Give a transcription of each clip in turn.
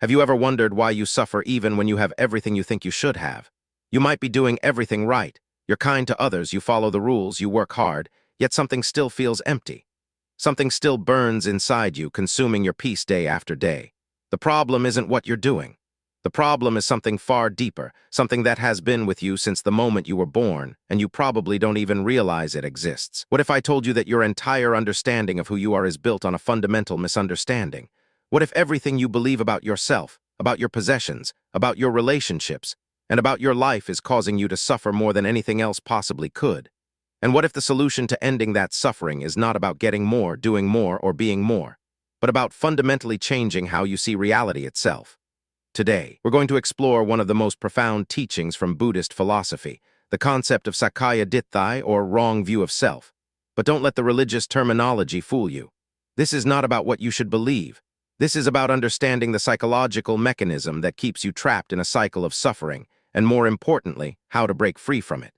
Have you ever wondered why you suffer even when you have everything you think you should have? You might be doing everything right. You're kind to others, you follow the rules, you work hard, yet something still feels empty. Something still burns inside you, consuming your peace day after day. The problem isn't what you're doing. The problem is something far deeper, something that has been with you since the moment you were born, and you probably don't even realize it exists. What if I told you that your entire understanding of who you are is built on a fundamental misunderstanding? What if everything you believe about yourself, about your possessions, about your relationships, and about your life is causing you to suffer more than anything else possibly could? And what if the solution to ending that suffering is not about getting more, doing more, or being more, but about fundamentally changing how you see reality itself? Today, we're going to explore one of the most profound teachings from Buddhist philosophy, the concept of Sakkaya Ditthi, or wrong view of self. But don't let the religious terminology fool you. This is not about what you should believe. This is about understanding the psychological mechanism that keeps you trapped in a cycle of suffering, and more importantly, how to break free from it.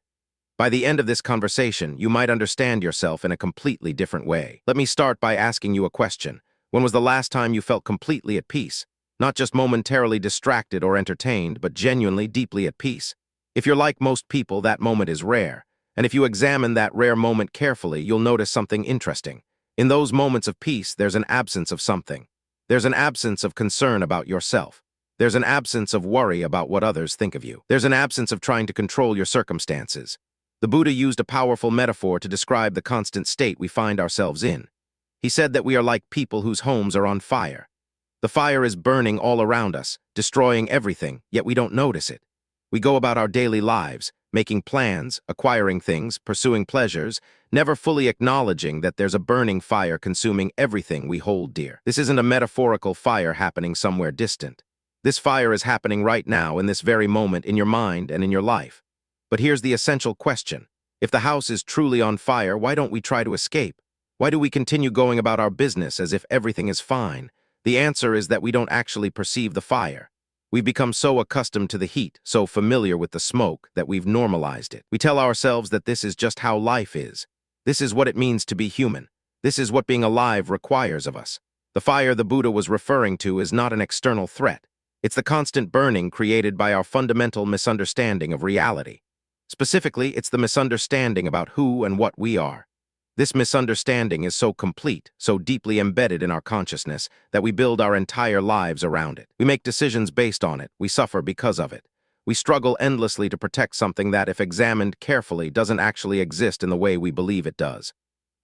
By the end of this conversation, you might understand yourself in a completely different way. Let me start by asking you a question. When was the last time you felt completely at peace? Not just momentarily distracted or entertained, but genuinely deeply at peace. If you're like most people, that moment is rare. And if you examine that rare moment carefully, you'll notice something interesting. In those moments of peace, there's an absence of something. There's an absence of concern about yourself. There's an absence of worry about what others think of you. There's an absence of trying to control your circumstances. The Buddha used a powerful metaphor to describe the constant state we find ourselves in. He said that we are like people whose homes are on fire. The fire is burning all around us, destroying everything, yet we don't notice it. We go about our daily lives, making plans, acquiring things, pursuing pleasures, never fully acknowledging that there's a burning fire consuming everything we hold dear. This isn't a metaphorical fire happening somewhere distant. This fire is happening right now, in this very moment, in your mind and in your life. But here's the essential question. If the house is truly on fire, why don't we try to escape? Why do we continue going about our business as if everything is fine? The answer is that we don't actually perceive the fire. We've become so accustomed to the heat, so familiar with the smoke, that we've normalized it. We tell ourselves that this is just how life is. This is what it means to be human. This is what being alive requires of us. The fire the Buddha was referring to is not an external threat. It's the constant burning created by our fundamental misunderstanding of reality. Specifically, it's the misunderstanding about who and what we are. This misunderstanding is so complete, so deeply embedded in our consciousness, that we build our entire lives around it. We make decisions based on it. We suffer because of it. We struggle endlessly to protect something that, if examined carefully, doesn't actually exist in the way we believe it does.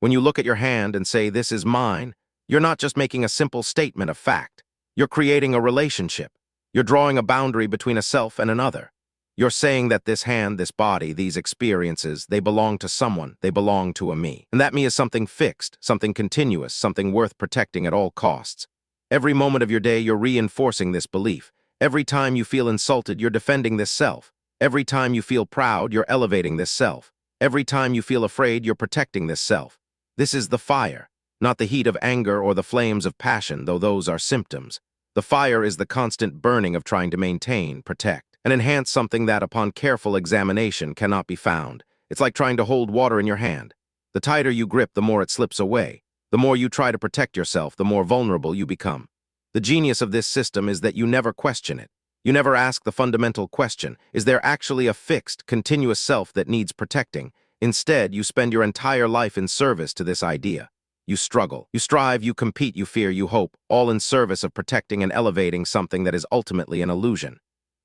When you look at your hand and say, "This is mine," you're not just making a simple statement of fact. You're creating a relationship. You're drawing a boundary between a self and another. You're saying that this hand, this body, these experiences, they belong to someone, they belong to a me. And that me is something fixed, something continuous, something worth protecting at all costs. Every moment of your day, you're reinforcing this belief. Every time you feel insulted, you're defending this self. Every time you feel proud, you're elevating this self. Every time you feel afraid, you're protecting this self. This is the fire, not the heat of anger or the flames of passion, though those are symptoms. The fire is the constant burning of trying to maintain, protect, and enhance something that, upon careful examination, cannot be found. It's like trying to hold water in your hand. The tighter you grip, the more it slips away. The more you try to protect yourself, the more vulnerable you become. The genius of this system is that you never question it. You never ask the fundamental question, is there actually a fixed, continuous self that needs protecting? Instead, you spend your entire life in service to this idea. You struggle, you strive, you compete, you fear, you hope, all in service of protecting and elevating something that is ultimately an illusion.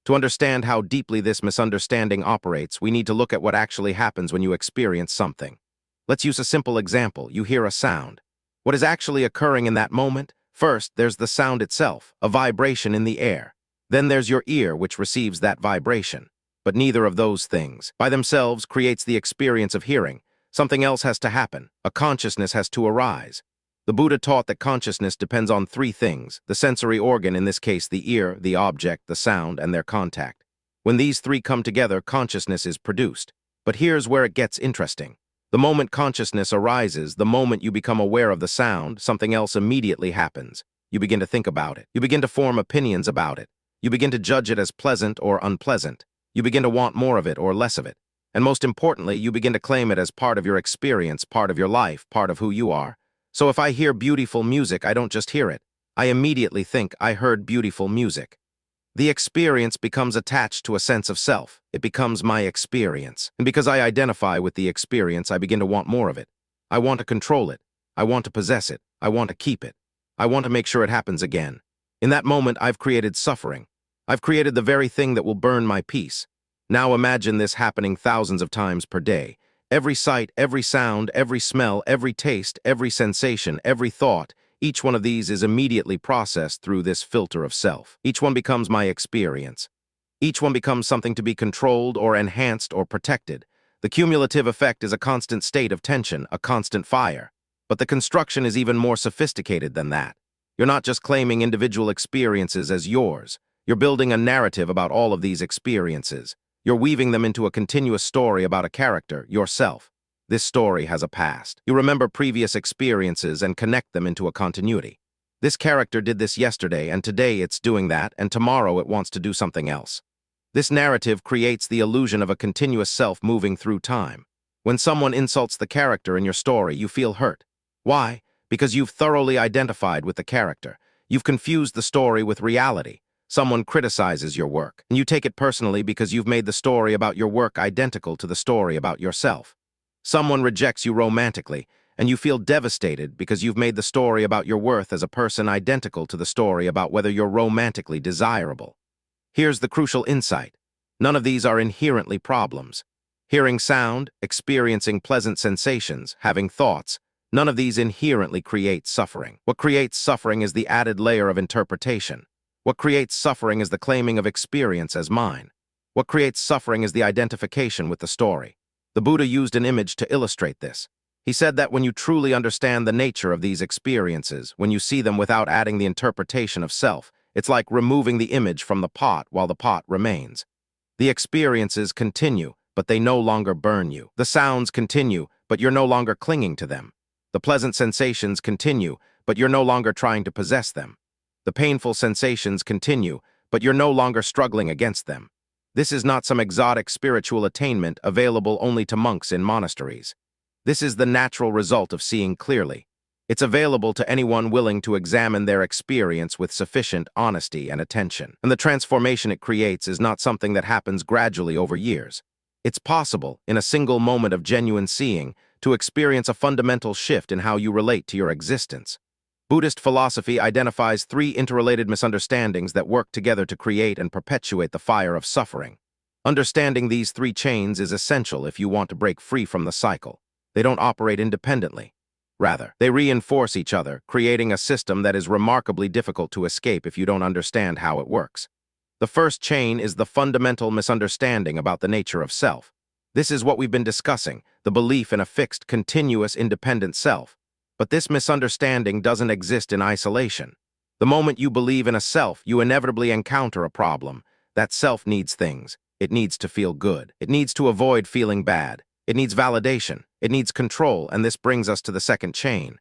To understand how deeply this misunderstanding operates, we need to look at what actually happens when you experience something. Let's use a simple example. You hear a sound. What is actually occurring in that moment? First, there's the sound itself, a vibration in the air. Then there's your ear, which receives that vibration. But neither of those things, by themselves, creates the experience of hearing. Something else has to happen. A consciousness has to arise. The Buddha taught that consciousness depends on three things: the sensory organ, in this case the ear, the object, the sound, and their contact. When these three come together, consciousness is produced. But here's where it gets interesting. The moment consciousness arises, the moment you become aware of the sound, something else immediately happens. You begin to think about it. You begin to form opinions about it. You begin to judge it as pleasant or unpleasant. You begin to want more of it or less of it. And most importantly, you begin to claim it as part of your experience, part of your life, part of who you are. So if I hear beautiful music, I don't just hear it. I immediately think I heard beautiful music. The experience becomes attached to a sense of self. It becomes my experience. And because I identify with the experience, I begin to want more of it. I want to control it. I want to possess it. I want to keep it. I want to make sure it happens again. In that moment, I've created suffering. I've created the very thing that will burn my peace. Now imagine this happening thousands of times per day. Every sight, every sound, every smell, every taste, every sensation, every thought, each one of these is immediately processed through this filter of self. Each one becomes my experience. Each one becomes something to be controlled or enhanced or protected. The cumulative effect is a constant state of tension, a constant fire. But the construction is even more sophisticated than that. You're not just claiming individual experiences as yours. You're building a narrative about all of these experiences. You're weaving them into a continuous story about a character, yourself. This story has a past. You remember previous experiences and connect them into a continuity. This character did this yesterday, and today it's doing that, and tomorrow it wants to do something else. This narrative creates the illusion of a continuous self moving through time. When someone insults the character in your story, you feel hurt. Why? Because you've thoroughly identified with the character. You've confused the story with reality. Someone criticizes your work, and you take it personally because you've made the story about your work identical to the story about yourself. Someone rejects you romantically, and you feel devastated because you've made the story about your worth as a person identical to the story about whether you're romantically desirable. Here's the crucial insight. None of these are inherently problems. Hearing sound, experiencing pleasant sensations, having thoughts, none of these inherently create suffering. What creates suffering is the added layer of interpretation. What creates suffering is the claiming of experience as mine. What creates suffering is the identification with the story. The Buddha used an image to illustrate this. He said that when you truly understand the nature of these experiences, when you see them without adding the interpretation of self, it's like removing the image from the pot while the pot remains. The experiences continue, but they no longer burn you. The sounds continue, but you're no longer clinging to them. The pleasant sensations continue, but you're no longer trying to possess them. The painful sensations continue, but you're no longer struggling against them. This is not some exotic spiritual attainment available only to monks in monasteries. This is the natural result of seeing clearly. It's available to anyone willing to examine their experience with sufficient honesty and attention. And the transformation it creates is not something that happens gradually over years. It's possible, in a single moment of genuine seeing, to experience a fundamental shift in how you relate to your existence. Buddhist philosophy identifies three interrelated misunderstandings that work together to create and perpetuate the fire of suffering. Understanding these three chains is essential if you want to break free from the cycle. They don't operate independently. Rather, they reinforce each other, creating a system that is remarkably difficult to escape if you don't understand how it works. The first chain is the fundamental misunderstanding about the nature of self. This is what we've been discussing, the belief in a fixed, continuous, independent self. But this misunderstanding doesn't exist in isolation. The moment you believe in a self, you inevitably encounter a problem. That self needs things. It needs to feel good. It needs to avoid feeling bad. It needs validation. It needs control, and this brings us to the second chain.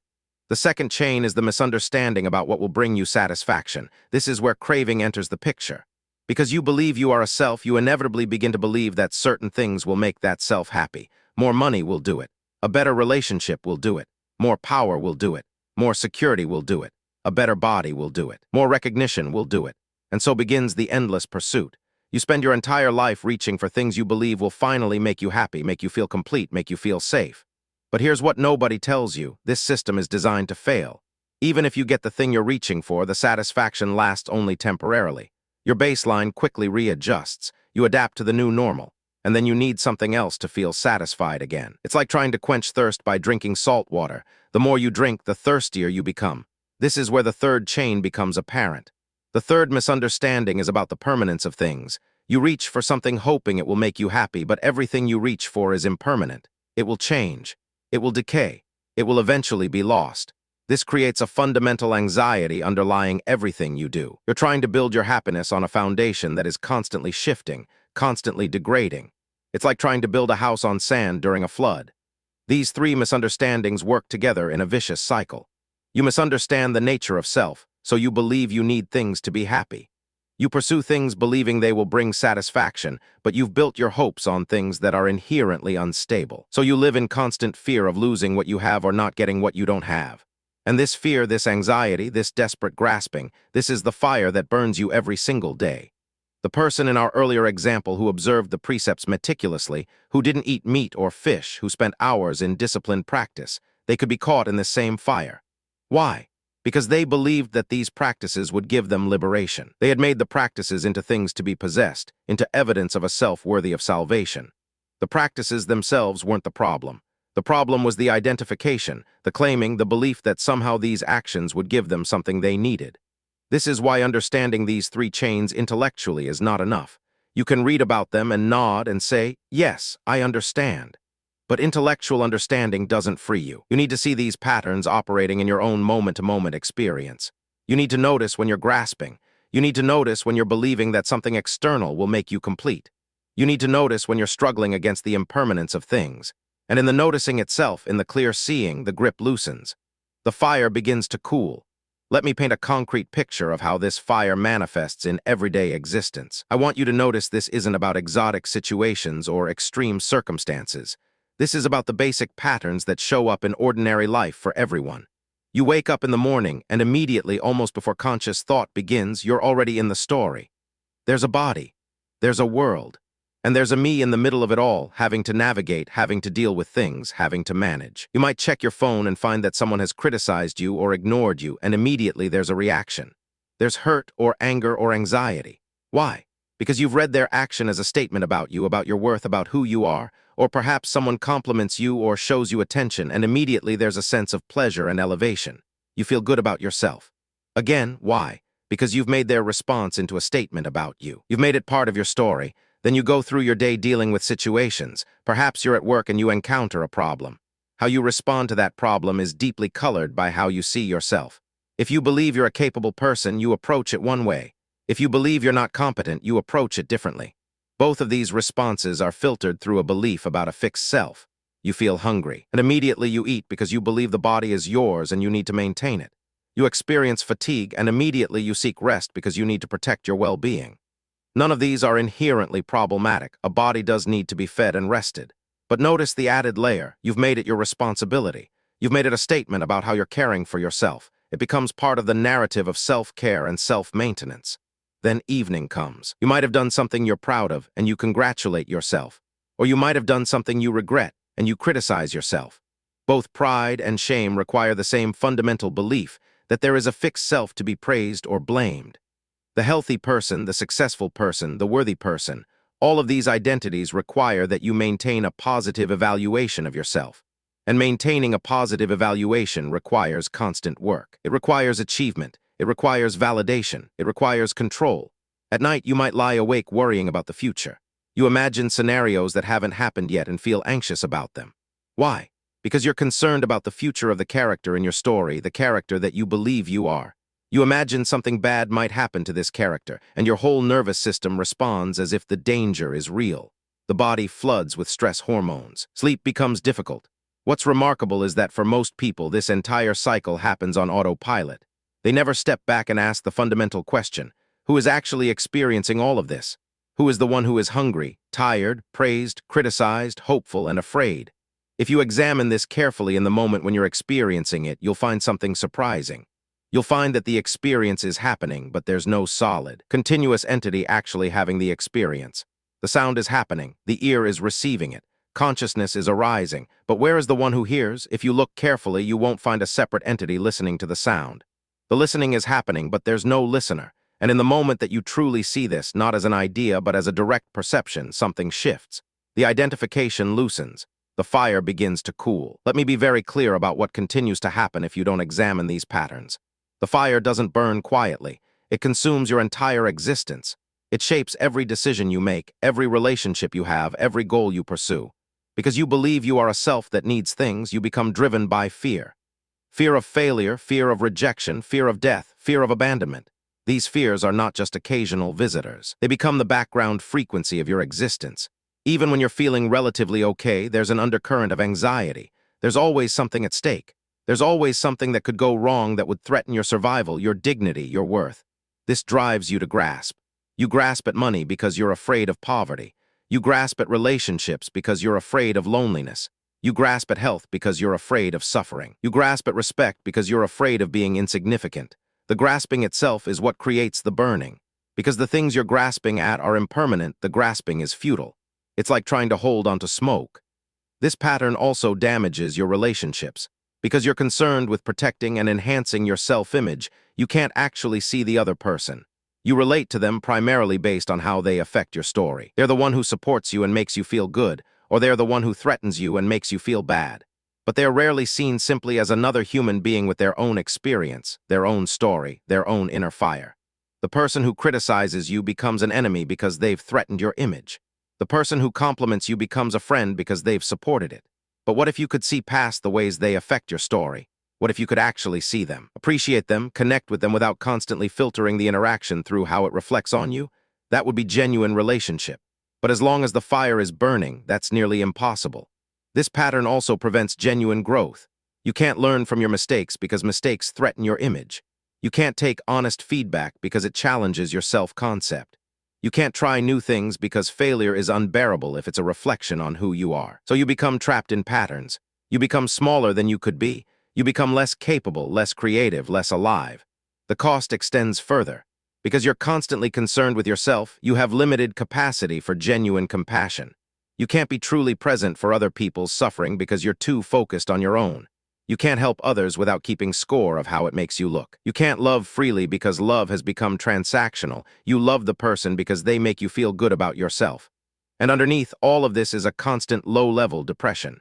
The second chain is the misunderstanding about what will bring you satisfaction. This is where craving enters the picture. Because you believe you are a self, you inevitably begin to believe that certain things will make that self happy. More money will do it. A better relationship will do it. More power will do it. More security will do it. A better body will do it. More recognition will do it. And so begins the endless pursuit. You spend your entire life reaching for things you believe will finally make you happy, make you feel complete, make you feel safe. But here's what nobody tells you. This system is designed to fail. Even if you get the thing you're reaching for, the satisfaction lasts only temporarily. Your baseline quickly readjusts. You adapt to the new normal. And then you need something else to feel satisfied again. It's like trying to quench thirst by drinking salt water. The more you drink, the thirstier you become. This is where the third chain becomes apparent. The third misunderstanding is about the permanence of things. You reach for something hoping it will make you happy, but everything you reach for is impermanent. It will change. It will decay. It will eventually be lost. This creates a fundamental anxiety underlying everything you do. You're trying to build your happiness on a foundation that is constantly shifting, constantly degrading. It's like trying to build a house on sand during a flood. These three misunderstandings work together in a vicious cycle. You misunderstand the nature of self, so you believe you need things to be happy. You pursue things believing they will bring satisfaction, but you've built your hopes on things that are inherently unstable. So you live in constant fear of losing what you have or not getting what you don't have. And this fear, this anxiety, this desperate grasping, this is the fire that burns you every single day. The person in our earlier example who observed the precepts meticulously, who didn't eat meat or fish, who spent hours in disciplined practice, they could be caught in this same fire. Why? Because they believed that these practices would give them liberation. They had made the practices into things to be possessed, into evidence of a self worthy of salvation. The practices themselves weren't the problem. The problem was the identification, the claiming, the belief that somehow these actions would give them something they needed. This is why understanding these three chains intellectually is not enough. You can read about them and nod and say, yes, I understand. But intellectual understanding doesn't free you. You need to see these patterns operating in your own moment-to-moment experience. You need to notice when you're grasping. You need to notice when you're believing that something external will make you complete. You need to notice when you're struggling against the impermanence of things. And in the noticing itself, in the clear seeing, the grip loosens. The fire begins to cool. Let me paint a concrete picture of how this fire manifests in everyday existence. I want you to notice this isn't about exotic situations or extreme circumstances. This is about the basic patterns that show up in ordinary life for everyone. You wake up in the morning and immediately, almost before conscious thought begins, you're already in the story. There's a body. There's a world. And there's a me in the middle of it all, having to navigate, having to deal with things, having to manage. You might check your phone and find that someone has criticized you or ignored you, and immediately there's a reaction. There's hurt or anger or anxiety. Why? Because you've read their action as a statement about you, about your worth, about who you are, or perhaps someone compliments you or shows you attention, and immediately there's a sense of pleasure and elevation. You feel good about yourself. Again, why? Because you've made their response into a statement about you. You've made it part of your story. Then you go through your day dealing with situations. Perhaps you're at work and you encounter a problem. How you respond to that problem is deeply colored by how you see yourself. If you believe you're a capable person, you approach it one way. If you believe you're not competent, you approach it differently. Both of these responses are filtered through a belief about a fixed self. You feel hungry, and immediately you eat because you believe the body is yours and you need to maintain it. You experience fatigue, and immediately you seek rest because you need to protect your well-being. None of these are inherently problematic. A body does need to be fed and rested. But notice the added layer. You've made it your responsibility. You've made it a statement about how you're caring for yourself. It becomes part of the narrative of self-care and self-maintenance. Then evening comes. You might have done something you're proud of, and you congratulate yourself. Or you might have done something you regret, and you criticize yourself. Both pride and shame require the same fundamental belief that there is a fixed self to be praised or blamed. The healthy person, the successful person, the worthy person, all of these identities require that you maintain a positive evaluation of yourself. And maintaining a positive evaluation requires constant work. It requires achievement. It requires validation. It requires control. At night, you might lie awake worrying about the future. You imagine scenarios that haven't happened yet and feel anxious about them. Why? Because you're concerned about the future of the character in your story, the character that you believe you are. You imagine something bad might happen to this character, and your whole nervous system responds as if the danger is real. The body floods with stress hormones. Sleep becomes difficult. What's remarkable is that for most people, this entire cycle happens on autopilot. They never step back and ask the fundamental question, who is actually experiencing all of this? Who is the one who is hungry, tired, praised, criticized, hopeful, and afraid? If you examine this carefully in the moment when you're experiencing it, you'll find something surprising. You'll find that the experience is happening, but there's no solid, continuous entity actually having the experience. The sound is happening, the ear is receiving it, consciousness is arising, but where is the one who hears? If you look carefully, you won't find a separate entity listening to the sound. The listening is happening, but there's no listener, and in the moment that you truly see this, not as an idea but as a direct perception, something shifts. The identification loosens. The fire begins to cool. Let me be very clear about what continues to happen if you don't examine these patterns. The fire doesn't burn quietly. It consumes your entire existence. It shapes every decision you make, every relationship you have, every goal you pursue. Because you believe you are a self that needs things, you become driven by fear. Fear of failure, fear of rejection, fear of death, fear of abandonment. These fears are not just occasional visitors. They become the background frequency of your existence. Even when you're feeling relatively okay, there's an undercurrent of anxiety. There's always something at stake. There's always something that could go wrong that would threaten your survival, your dignity, your worth. This drives you to grasp. You grasp at money because you're afraid of poverty. You grasp at relationships because you're afraid of loneliness. You grasp at health because you're afraid of suffering. You grasp at respect because you're afraid of being insignificant. The grasping itself is what creates the burning. Because the things you're grasping at are impermanent, the grasping is futile. It's like trying to hold onto smoke. This pattern also damages your relationships. Because you're concerned with protecting and enhancing your self-image, you can't actually see the other person. You relate to them primarily based on how they affect your story. They're the one who supports you and makes you feel good, or they're the one who threatens you and makes you feel bad. But they're rarely seen simply as another human being with their own experience, their own story, their own inner fire. The person who criticizes you becomes an enemy because they've threatened your image. The person who compliments you becomes a friend because they've supported it. But what if you could see past the ways they affect your story? What if you could actually see them, appreciate them, connect with them without constantly filtering the interaction through how it reflects on you? That would be genuine relationship. But as long as the fire is burning, that's nearly impossible. This pattern also prevents genuine growth. You can't learn from your mistakes because mistakes threaten your image. You can't take honest feedback because it challenges your self-concept. You can't try new things because failure is unbearable if it's a reflection on who you are. So you become trapped in patterns. You become smaller than you could be. You become less capable, less creative, less alive. The cost extends further. Because you're constantly concerned with yourself, you have limited capacity for genuine compassion. You can't be truly present for other people's suffering because you're too focused on your own. You can't help others without keeping score of how it makes you look. You can't love freely because love has become transactional. You love the person because they make you feel good about yourself. And underneath all of this is a constant low-level depression.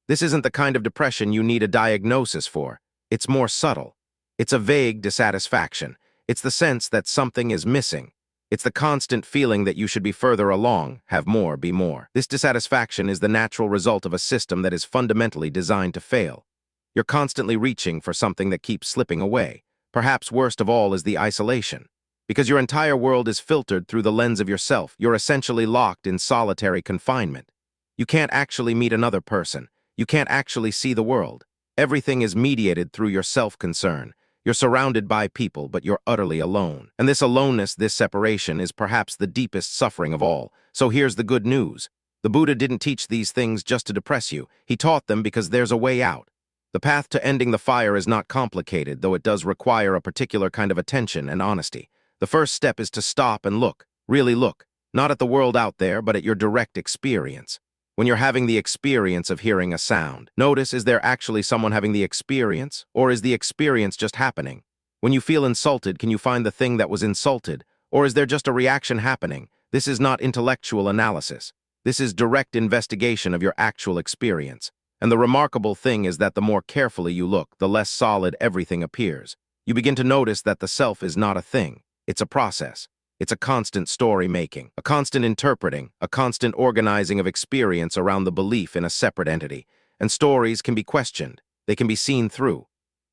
This isn't the kind of depression you need a diagnosis for. It's more subtle. It's a vague dissatisfaction. It's the sense that something is missing. It's the constant feeling that you should be further along, have more, be more. This dissatisfaction is the natural result of a system that is fundamentally designed to fail. You're constantly reaching for something that keeps slipping away. Perhaps worst of all is the isolation. Because your entire world is filtered through the lens of yourself, you're essentially locked in solitary confinement. You can't actually meet another person. You can't actually see the world. Everything is mediated through your self-concern. You're surrounded by people, but you're utterly alone. And this aloneness, this separation, is perhaps the deepest suffering of all. So here's the good news. The Buddha didn't teach these things just to depress you. He taught them because there's a way out. The path to ending the fire is not complicated, though it does require a particular kind of attention and honesty. The first step is to stop and look, really look, not at the world out there, but at your direct experience. When you're having the experience of hearing a sound, notice, is there actually someone having the experience, or is the experience just happening? When you feel insulted, can you find the thing that was insulted, or is there just a reaction happening? This is not intellectual analysis. This is direct investigation of your actual experience. And the remarkable thing is that the more carefully you look, the less solid everything appears. You begin to notice that the self is not a thing. It's a process. It's a constant story-making, a constant interpreting, a constant organizing of experience around the belief in a separate entity. And stories can be questioned. They can be seen through.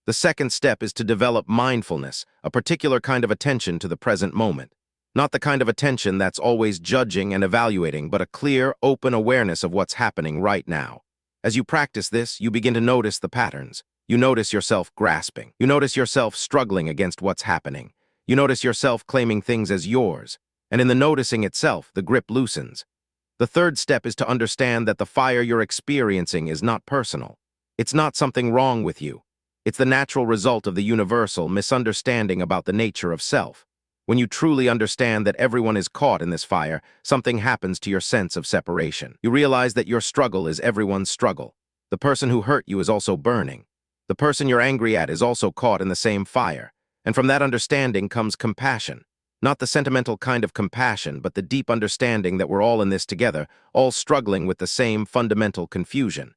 The second step is to develop mindfulness, a particular kind of attention to the present moment. Not the kind of attention that's always judging and evaluating, but a clear, open awareness of what's happening right now. As you practice this, you begin to notice the patterns. You notice yourself grasping. You notice yourself struggling against what's happening. You notice yourself claiming things as yours, and in the noticing itself, the grip loosens. The third step is to understand that the fire you're experiencing is not personal. It's not something wrong with you. It's the natural result of the universal misunderstanding about the nature of self. When you truly understand that everyone is caught in this fire, something happens to your sense of separation. You realize that your struggle is everyone's struggle. The person who hurt you is also burning. The person you're angry at is also caught in the same fire. And from that understanding comes compassion. Not the sentimental kind of compassion, but the deep understanding that we're all in this together, all struggling with the same fundamental confusion.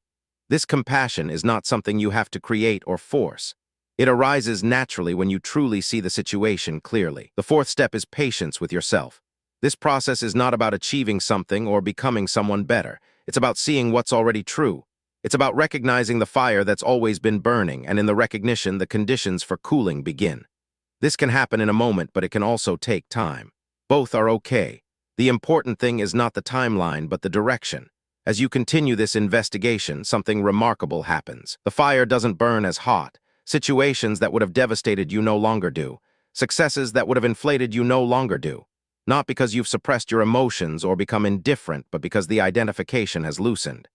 This compassion is not something you have to create or force. It arises naturally when you truly see the situation clearly. The fourth step is patience with yourself. This process is not about achieving something or becoming someone better. It's about seeing what's already true. It's about recognizing the fire that's always been burning, and in the recognition, the conditions for cooling begin. This can happen in a moment, but it can also take time. Both are okay. The important thing is not the timeline, but the direction. As you continue this investigation, something remarkable happens. The fire doesn't burn as hot. Situations that would have devastated you no longer do. Successes that would have inflated you no longer do. Not because you've suppressed your emotions or become indifferent, but because the identification has loosened.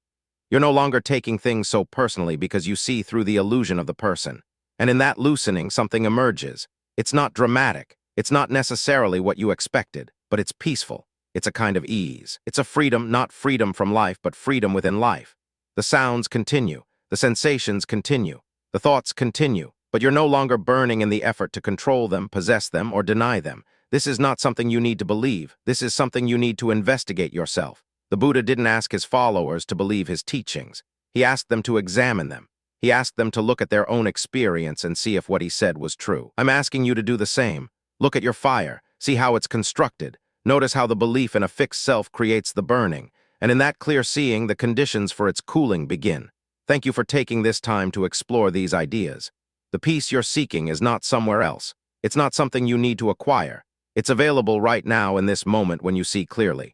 You're no longer taking things so personally because you see through the illusion of the person. And in that loosening, something emerges. It's not dramatic. It's not necessarily what you expected, but it's peaceful. It's a kind of ease. It's a freedom, not freedom from life, but freedom within life. The sounds continue. The sensations continue. The thoughts continue. But you're no longer burning in the effort to control them, possess them, or deny them. This is not something you need to believe. This is something you need to investigate yourself. The Buddha didn't ask his followers to believe his teachings. He asked them to examine them. He asked them to look at their own experience and see if what he said was true. I'm asking you to do the same. Look at your fire. See how it's constructed. Notice how the belief in a fixed self creates the burning. And in that clear seeing, the conditions for its cooling begin. Thank you for taking this time to explore these ideas. The peace you're seeking is not somewhere else. It's not something you need to acquire. It's available right now in this moment when you see clearly.